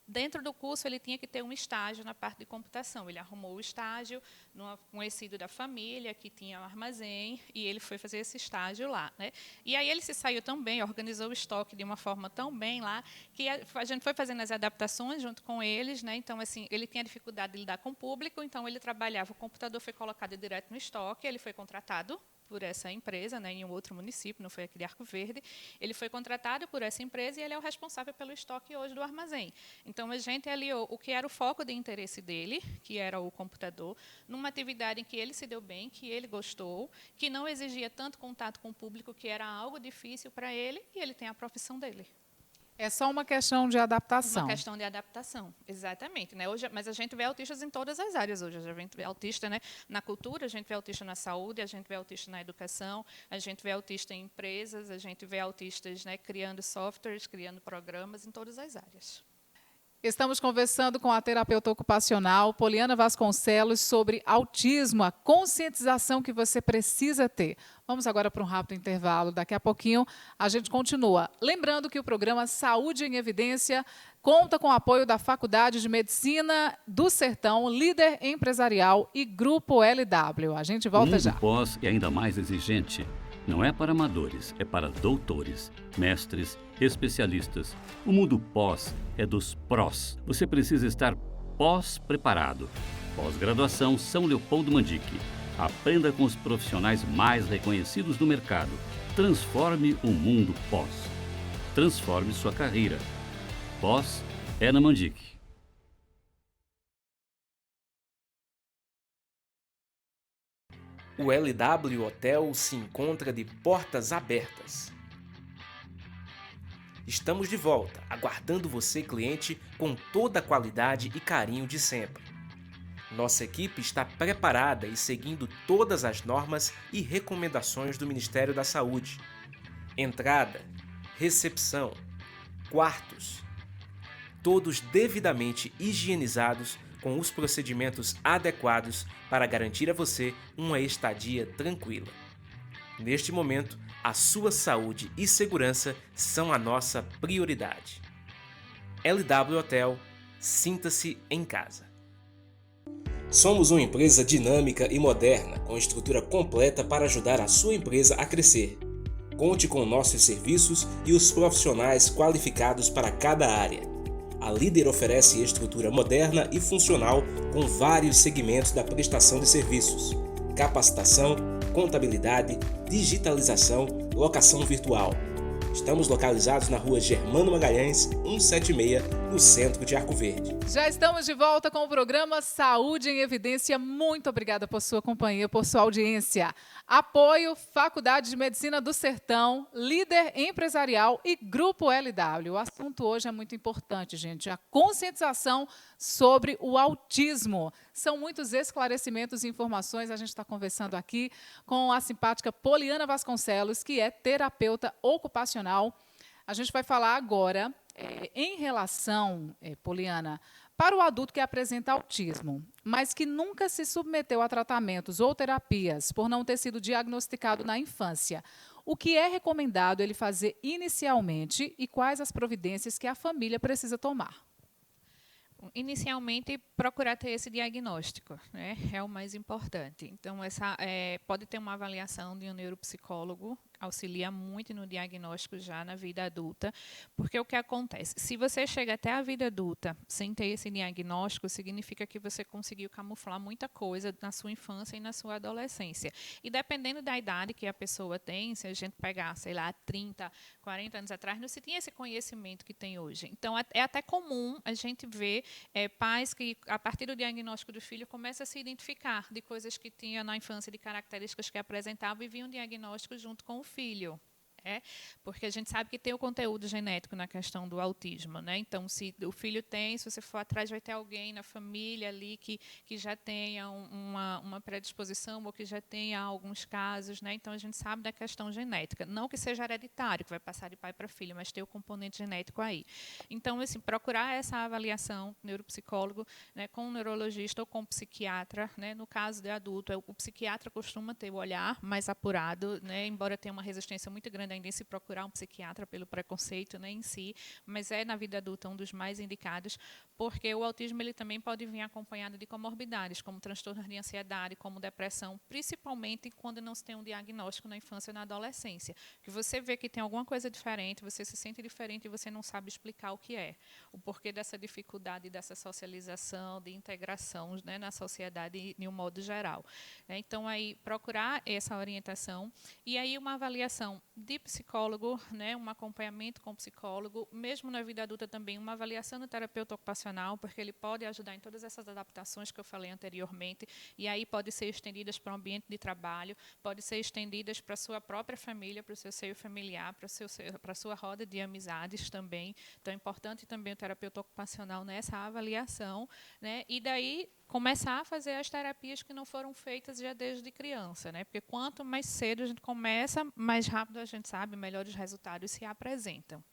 Dentro do curso, ele tinha que ter um estágio na parte de computação. Ele arrumou o estágio num conhecido da família, que tinha um armazém, e ele foi fazer esse estágio lá, né? E aí ele se saiu tão bem, organizou o estoque de uma forma tão bem lá, que a gente foi fazendo as adaptações junto com eles, né? Então, assim, ele tinha dificuldade de lidar com o público, então ele trabalhava, o computador foi colocado direto no estoque, ele foi contratado por essa empresa, né, em um outro município, não foi aqui de Arco Verde. Ele foi contratado por essa empresa e ele é o responsável pelo estoque hoje do armazém. Então, a gente aliou o que era o foco de interesse dele, que era o computador, numa atividade em que ele se deu bem, que ele gostou, que não exigia tanto contato com o público, que era algo difícil para ele, e ele tem a profissão dele. É só uma questão de adaptação. Uma questão de adaptação, exatamente. Né? Hoje, mas a gente vê autistas em todas as áreas hoje. A gente vê autista, né, na cultura, a gente vê autista na saúde, a gente vê autista na educação, a gente vê autista em empresas, a gente vê autistas, né, criando softwares, criando programas em todas as áreas. Estamos conversando com a terapeuta ocupacional, Poliana Vasconcelos, sobre autismo, a conscientização que você precisa ter. Vamos agora para um rápido intervalo. Daqui a pouquinho a gente continua. Lembrando que o programa Saúde em Evidência conta com o apoio da Faculdade de Medicina do Sertão, Líder Empresarial e Grupo LW. A gente volta já. O mundo pós é ainda mais exigente. Não é para amadores, é para doutores, mestres, especialistas. O mundo pós é dos prós. Você precisa estar pós-preparado. Pós-graduação São Leopoldo Mandique. Aprenda com os profissionais mais reconhecidos do mercado. Transforme o mundo pós. Transforme sua carreira. Pós é na Mandique. O LW Hotel se encontra de portas abertas. Estamos de volta, aguardando você, cliente, com toda a qualidade e carinho de sempre. Nossa equipe está preparada e seguindo todas as normas e recomendações do Ministério da Saúde. Entrada, recepção, quartos, todos devidamente higienizados com os procedimentos adequados para garantir a você uma estadia tranquila. Neste momento, a sua saúde e segurança são a nossa prioridade. LW Hotel, sinta-se em casa. Somos uma empresa dinâmica e moderna, com estrutura completa para ajudar a sua empresa a crescer. Conte com nossos serviços e os profissionais qualificados para cada área. A Líder oferece estrutura moderna e funcional com vários segmentos da prestação de serviços: capacitação, contabilidade, digitalização, locação virtual. Estamos localizados na rua Germano Magalhães, 176, no centro de Arco Verde. Já estamos de volta com o programa Saúde em Evidência. Muito obrigada por sua companhia, por sua audiência. Apoio Faculdade de Medicina do Sertão, Líder Empresarial e Grupo LW. O assunto hoje é muito importante, gente. A conscientização sobre o autismo. São muitos esclarecimentos e informações. A gente está conversando aqui com a simpática Poliana Vasconcelos, que é terapeuta ocupacional. A gente vai falar agora em relação, Poliana, para o adulto que apresenta autismo, mas que nunca se submeteu a tratamentos ou terapias por não ter sido diagnosticado na infância. O que é recomendado ele fazer inicialmente e quais as providências que a família precisa tomar? Inicialmente, procurar ter esse diagnóstico, né? É o mais importante. Então, pode ter uma avaliação de um neuropsicólogo, auxilia muito no diagnóstico já na vida adulta, porque o que acontece? Se você chega até a vida adulta sem ter esse diagnóstico, significa que você conseguiu camuflar muita coisa na sua infância e na sua adolescência. E dependendo da idade que a pessoa tem, se a gente pegar, sei lá, 30, 40 anos atrás, não se tinha esse conhecimento que tem hoje. Então, é até comum a gente ver pais que, a partir do diagnóstico do filho, começam a se identificar de coisas que tinha na infância, de características que apresentavam e viam o diagnóstico junto com o filho. Porque a gente sabe que tem o conteúdo genético na questão do autismo, né? Então, se o filho tem, se você for atrás, vai ter alguém na família ali que já tenha uma predisposição ou que já tenha alguns casos, né? Então, a gente sabe da questão genética. Não que seja hereditário, que vai passar de pai para filho, mas tem o componente genético aí. Então, assim, procurar essa avaliação, neuropsicólogo, né, com um neurologista ou com um psiquiatra, né? No caso de adulto, o psiquiatra costuma ter o olhar mais apurado, né? Embora tenha uma resistência muito grande ainda em se procurar um psiquiatra pelo preconceito, né, em si, mas é na vida adulta um dos mais indicados, porque o autismo ele também pode vir acompanhado de comorbidades, como transtornos de ansiedade, como depressão, principalmente quando não se tem um diagnóstico na infância e na adolescência, que você vê que tem alguma coisa diferente, você se sente diferente e você não sabe explicar o que é, o porquê dessa dificuldade, dessa socialização, de integração, né, na sociedade de um modo geral. Então, aí, procurar essa orientação e aí uma avaliação de psicólogo, né, um acompanhamento com psicólogo, mesmo na vida adulta também, uma avaliação do terapeuta ocupacional, porque ele pode ajudar em todas essas adaptações que eu falei anteriormente, e aí pode ser estendidas para o ambiente de trabalho, pode ser estendidas para a sua própria família, para o seu seio familiar, para a sua roda de amizades também. Então, é importante também o terapeuta ocupacional nessa avaliação, né, e daí começar a fazer as terapias que não foram feitas já desde criança, né? Porque quanto mais cedo a gente começa, mais rápido a gente sabe, melhores resultados se apresentam.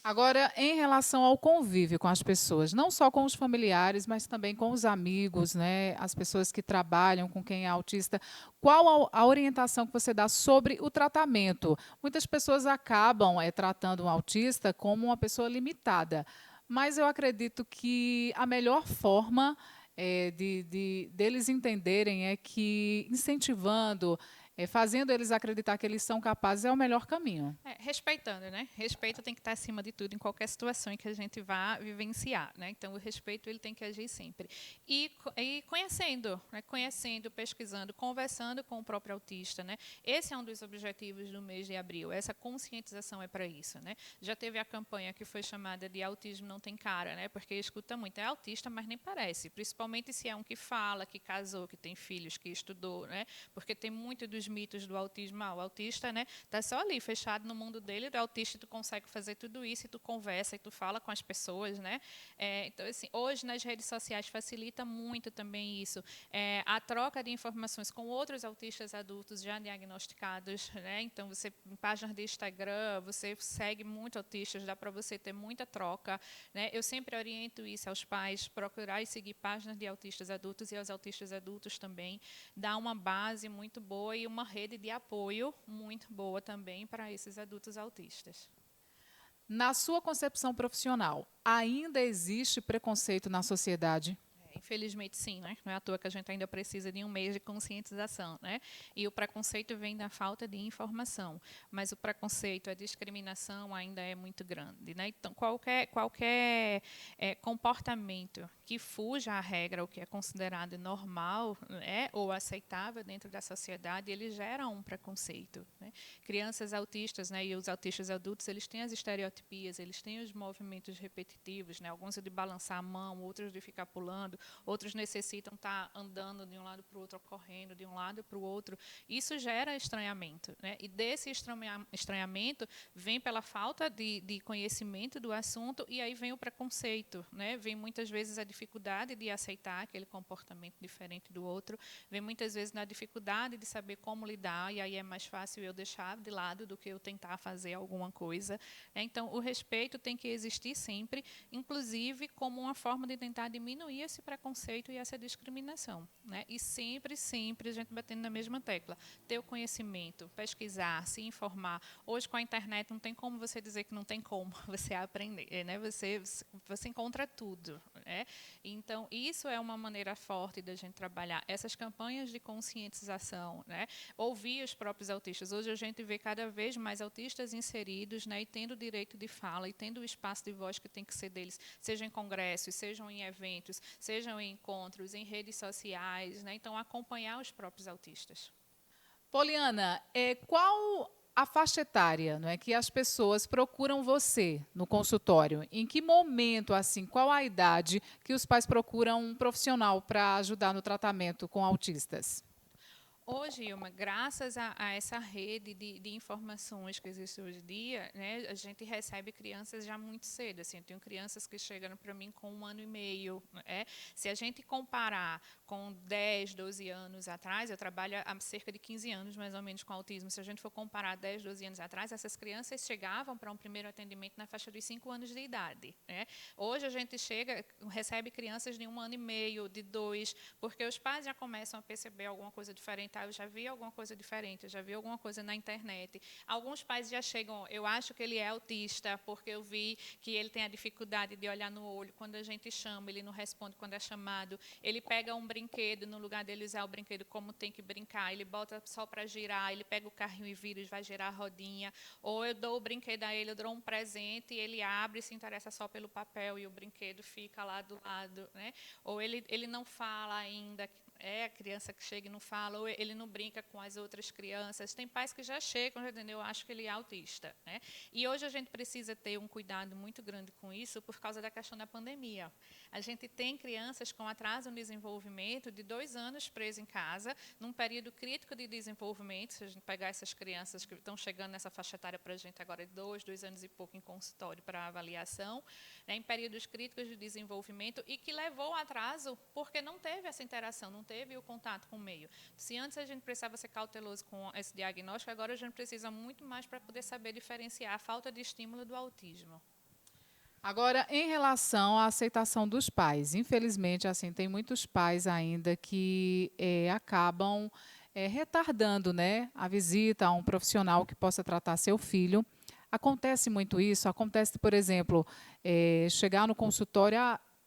Agora, em relação ao convívio com as pessoas, não só com os familiares, mas também com os amigos, né, as pessoas que trabalham com quem é autista, qual a orientação que você dá sobre o tratamento? Muitas pessoas acabam tratando um autista como uma pessoa limitada, mas eu acredito que a melhor forma deles entenderem é que incentivando, fazendo eles acreditar que eles são capazes é o melhor caminho. Respeitando, né? Respeito tem que estar acima de tudo em qualquer situação em que a gente vá vivenciar, né? Então, o respeito ele tem que agir sempre. E conhecendo, né? Conhecendo, pesquisando, conversando com o próprio autista, né? Esse é um dos objetivos do mês de abril. Essa conscientização é para isso, né? Já teve a campanha que foi chamada de Autismo Não Tem Cara, né? Porque escuta muito, é autista, mas nem parece. Principalmente se é um que fala, que casou, que tem filhos, que estudou, né? Porque tem muito dos mitos do autismo. O autista, né, tá só ali, fechado no mundo dele, do autista tu consegue fazer tudo isso, e tu conversa, e tu fala com as pessoas, né? Então, assim, hoje nas redes sociais facilita muito também isso. A troca de informações com outros autistas adultos já diagnosticados, né? Então, você, em páginas de Instagram, você segue muito autistas, dá para você ter muita troca, né? Eu sempre oriento isso aos pais, procurar e seguir páginas de autistas adultos e aos autistas adultos também, dá uma base muito boa e uma rede de apoio muito boa também para esses adultos autistas. Na sua concepção profissional, ainda existe preconceito na sociedade? Infelizmente, sim, né? Não é à toa que a gente ainda precisa de um mês de conscientização, né? E o preconceito vem da falta de informação, mas o preconceito, a discriminação ainda é muito grande, né? Então, qualquer comportamento que fuja à regra, o que é considerado normal, né, ou aceitável dentro da sociedade, ele gera um preconceito, né? Crianças autistas, né, e os autistas adultos, eles têm as estereotipias, eles têm os movimentos repetitivos, né? Alguns de balançar a mão, outros de ficar pulando, outros necessitam estar andando de um lado para o outro, correndo de um lado para o outro. Isso gera estranhamento, né? E desse estranhamento vem pela falta de conhecimento do assunto, e aí vem o preconceito, né? Vem muitas vezes a dificuldade de aceitar aquele comportamento diferente do outro, vem muitas vezes na dificuldade de saber como lidar, e aí é mais fácil eu deixar de lado do que eu tentar fazer alguma coisa, né? Então, o respeito tem que existir sempre, inclusive como uma forma de tentar diminuir esse preconceito e essa discriminação, né? E sempre a gente batendo na mesma tecla, ter o conhecimento, pesquisar, se informar. Hoje, com a internet, não tem como você dizer que não tem como você aprender, né? Você encontra tudo, né? Então, isso é uma maneira forte da gente trabalhar essas campanhas de conscientização, né? Ouvir os próprios autistas. Hoje a gente vê cada vez mais autistas inseridos, né? E tendo o direito de fala, e tendo o espaço de voz que tem que ser deles, seja em congressos, sejam em eventos, sejam em encontros, em redes sociais, né? Então, acompanhar os próprios autistas. Poliana, qual a faixa etária, não é, que as pessoas procuram você no consultório? Em que momento, assim, qual a idade que os pais procuram um profissional para ajudar no tratamento com autistas? Hoje, Ilma, graças a essa rede de informações que existe hoje em dia, né, a gente recebe crianças já muito cedo. Assim, eu tenho crianças que chegam para mim com 1 ano e meio. Se a gente comparar com 10, 12 anos atrás, eu trabalho há cerca de 15 anos, mais ou menos, com autismo. Se a gente for comparar 10, 12 anos atrás, essas crianças chegavam para um primeiro atendimento na faixa dos 5 anos de idade. Né? Hoje, a gente recebe crianças de 1 ano e meio, de 2, porque os pais já começam a perceber alguma coisa diferente. Eu já vi alguma coisa diferente, eu já vi alguma coisa na internet. Alguns pais já chegam, eu acho que ele é autista, porque eu vi que ele tem a dificuldade de olhar no olho. Quando a gente chama, ele não responde quando é chamado. Ele pega um brinquedo, no lugar dele usar o brinquedo como tem que brincar, ele bota só para girar, ele pega o carrinho e vira, vai girar a rodinha. Ou eu dou o brinquedo a ele, eu dou um presente, e ele abre e se interessa só pelo papel, e o brinquedo fica lá do lado. Né? Ou ele não fala ainda, a criança que chega e não fala, ou ele não brinca com as outras crianças. Tem pais que já chegam, entendeu? Eu acho que ele é autista. Né? E hoje a gente precisa ter um cuidado muito grande com isso por causa da questão da pandemia. A gente tem crianças com atraso no desenvolvimento de 2 anos presas em casa, num período crítico de desenvolvimento. Se a gente pegar essas crianças que estão chegando nessa faixa etária para a gente agora de 2 anos e pouco em consultório para avaliação, né, em períodos críticos de desenvolvimento, e que levou a atraso porque não teve essa interação, não teve o contato com o meio. Se antes a gente precisava ser cauteloso com esse diagnóstico, agora a gente precisa muito mais para poder saber diferenciar a falta de estímulo do autismo. Agora, em relação à aceitação dos pais, infelizmente, assim, tem muitos pais ainda que acabam retardando, né, a visita a um profissional que possa tratar seu filho. Acontece muito isso? Acontece, por exemplo, chegar no consultório,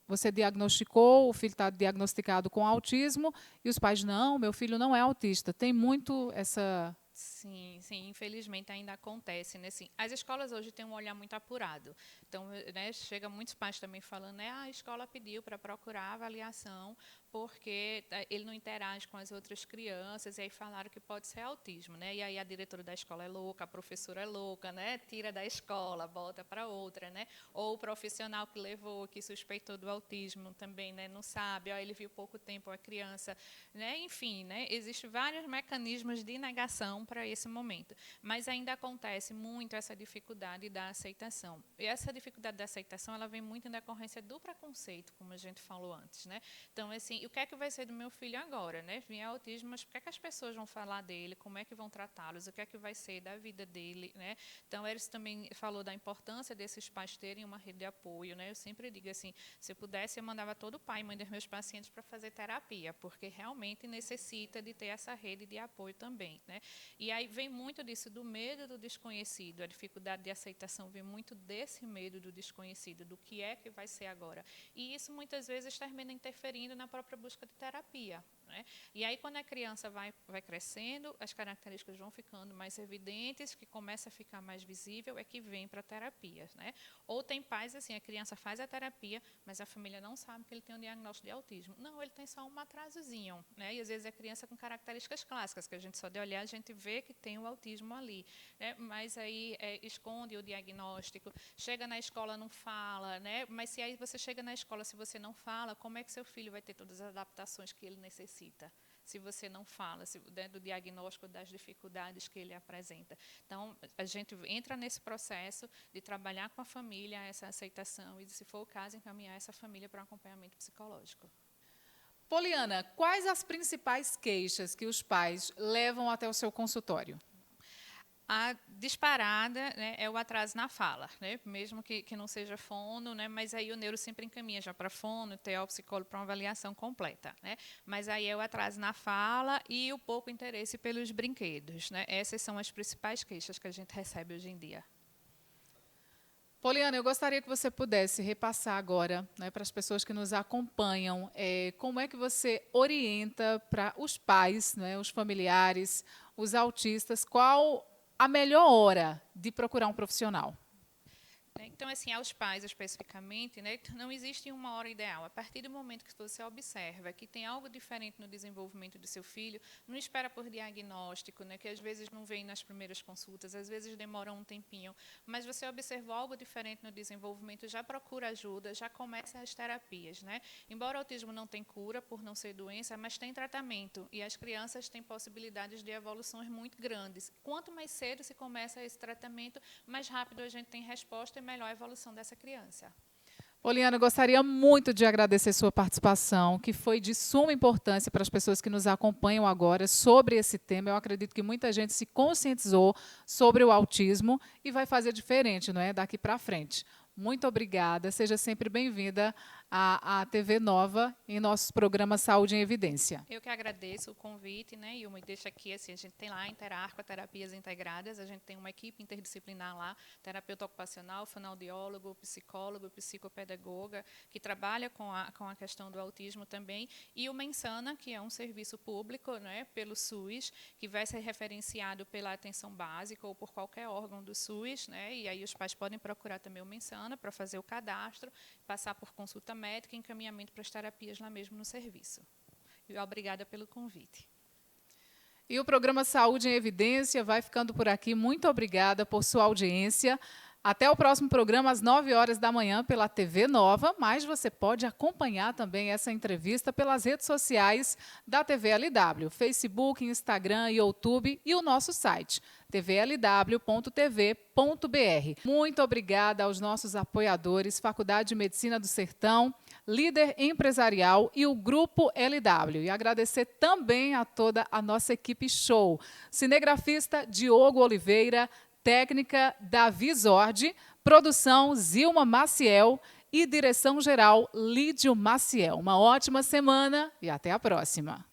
você diagnosticou, o filho está diagnosticado com autismo, e os pais, não, meu filho não é autista. Tem muito essa... Sim, infelizmente ainda acontece. Né? Assim, as escolas hoje têm um olhar muito apurado. Então, né, chega muitos pais também falando, né, a escola pediu para procurar avaliação porque ele não interage com as outras crianças, e aí falaram que pode ser autismo. Né? E aí a diretora da escola é louca, a professora é louca, né? Tira da escola, bota para outra. Né? Ou o profissional que levou, que suspeitou do autismo também, né, não sabe, ele viu pouco tempo a criança. Né? Enfim, né, existem vários mecanismos de negação para esse momento. Mas ainda acontece muito essa dificuldade da aceitação. E essa dificuldade da aceitação, ela vem muito em decorrência do preconceito, como a gente falou antes. Né? Então, assim, o que é que vai ser do meu filho agora? Né? Vinha autismo, mas por que é que as pessoas vão falar dele? Como é que vão tratá-los? O que é que vai ser da vida dele? Né? Então, Eris também falou da importância desses pais terem uma rede de apoio. Né? Eu sempre digo assim, se eu pudesse, eu mandava todo pai e mãe dos meus pacientes para fazer terapia, porque realmente necessita de ter essa rede de apoio também. Né? E aí vem muito disso, do medo do desconhecido, a dificuldade de aceitação vem muito desse medo do desconhecido, do que é que vai ser agora. E isso muitas vezes termina interferindo na própria busca de terapia. Né? E aí, quando a criança vai crescendo, as características vão ficando mais evidentes, que começa a ficar mais visível, é que vem para a terapia. Né? Ou tem pais, assim, a criança faz a terapia, mas a família não sabe que ele tem um diagnóstico de autismo. Não, ele tem só um atrasozinho. Né? E às vezes é criança com características clássicas, que a gente só de olhar, a gente vê que tem o autismo ali. Né? Mas aí esconde o diagnóstico, chega na escola, não fala. Né? Mas se aí você chega na escola, se você não fala, como é que seu filho vai ter todas as adaptações que ele necessita? Se você não fala do diagnóstico, das dificuldades que ele apresenta. Então, a gente entra nesse processo de trabalhar com a família essa aceitação e, se for o caso, encaminhar essa família para um acompanhamento psicológico. Poliana, quais as principais queixas que os pais levam até o seu consultório? A disparada, né, é o atraso na fala, né, mesmo que não seja fono, né, mas aí o neuro sempre encaminha já para fono, TO, psicólogo, para uma avaliação completa. Né, mas aí é o atraso na fala e o pouco interesse pelos brinquedos. Né, essas são as principais queixas que a gente recebe hoje em dia. Poliana, eu gostaria que você pudesse repassar agora, né, para as pessoas que nos acompanham, como é que você orienta para os pais, né, os familiares, os autistas, qual a melhor hora de procurar um profissional? Então, assim, aos pais especificamente, né, não existe uma hora ideal. A partir do momento que você observa que tem algo diferente no desenvolvimento do seu filho, não espera por diagnóstico, né, que às vezes não vem nas primeiras consultas, às vezes demora um tempinho, mas você observou algo diferente no desenvolvimento, já procura ajuda, já começa as terapias, né? Embora o autismo não tenha cura por não ser doença, mas tem tratamento, e as crianças têm possibilidades de evoluções muito grandes. Quanto mais cedo se começa esse tratamento, mais rápido a gente tem resposta e melhor a evolução dessa criança. Poliana, eu gostaria muito de agradecer sua participação, que foi de suma importância para as pessoas que nos acompanham agora sobre esse tema. Eu acredito que muita gente se conscientizou sobre o autismo e vai fazer diferente, não é, daqui para frente. Muito obrigada, seja sempre bem-vinda à TV Nova em nossos programas Saúde em Evidência. Eu que agradeço o convite, né, e me deixa aqui, assim, a gente tem lá a Interarco, Terapias Integradas, a gente tem uma equipe interdisciplinar lá, terapeuta ocupacional, fonoaudiólogo, psicólogo, psicopedagoga, que trabalha com a questão do autismo também, e o Mensana, que é um serviço público, né, pelo SUS, que vai ser referenciado pela atenção básica ou por qualquer órgão do SUS, né, e aí os pais podem procurar também o Mensana para fazer o cadastro, passar por consulta médica e encaminhamento para as terapias lá mesmo no serviço. E obrigada pelo convite. E o programa Saúde em Evidência vai ficando por aqui. Muito obrigada por sua audiência. Até o próximo programa, às 9h da manhã, pela TV Nova, mas você pode acompanhar também essa entrevista pelas redes sociais da TV LW, Facebook, Instagram, YouTube e o nosso site, tvlw.tv.br. Muito obrigada aos nossos apoiadores, Faculdade de Medicina do Sertão, Líder Empresarial e o Grupo LW. E agradecer também a toda a nossa equipe show. Cinegrafista Diogo Oliveira, técnica Davi Zordi, produção Zilma Maciel e direção-geral Lídio Maciel. Uma ótima semana e até a próxima.